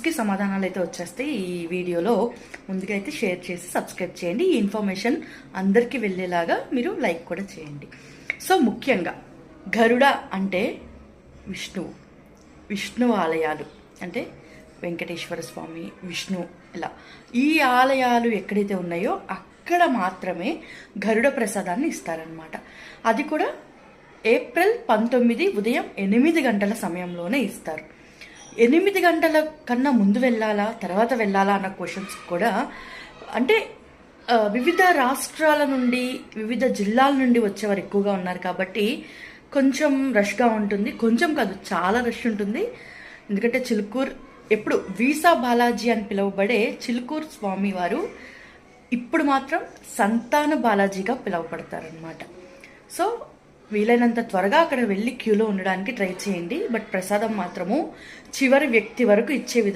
క్వశ్చన్స్కి సమాధానాలు అయితే వచ్చేస్తాయి ఈ వీడియోలో. ముందుగా అయితే షేర్ చేసి సబ్స్క్రైబ్ చేయండి. ఈ ఇన్ఫర్మేషన్ అందరికీ వెళ్ళేలాగా మీరు లైక్ కూడా చేయండి. సో ముఖ్యంగా గరుడ అంటే విష్ణు ఆలయాలు అంటే వెంకటేశ్వర స్వామి, విష్ణు, ఇలా ఈ ఆలయాలు ఎక్కడైతే ఉన్నాయో అక్కడ మాత్రమే గరుడ ప్రసాదాన్ని ఇస్తారనమాట. అది కూడా ఏప్రిల్ 19 ఉదయం 8 గంటల సమయంలోనే ఇస్తారు. 8 గంటల కన్నా ముందు వెళ్ళాలా తర్వాత వెళ్ళాలా అన్న క్వశ్చన్స్ కూడా, అంటే వివిధ రాష్ట్రాల నుండి వివిధ జిల్లాల నుండి వచ్చేవారు ఎక్కువగా ఉన్నారు కాబట్టి కొంచెం రష్గా ఉంటుంది. కొంచెం కాదు, చాలా రష్ ఉంటుంది. ఎందుకంటే చిలుకూరు ఎప్పుడు వీసా బాలాజీ అని పిలువబడే చిలుకూరు స్వామి వారు ఇప్పుడు మాత్రం సంతాన బాలాజీగా పిలువబడతారనమాట. సో వీలైనంత త్వరగా అక్కడ వెళ్ళి క్యూలో ఉండడానికి ట్రై చేయండి. బట్ ప్రసాదం మాత్రము చివరి వ్యక్తి వరకు ఇచ్చే విధంగా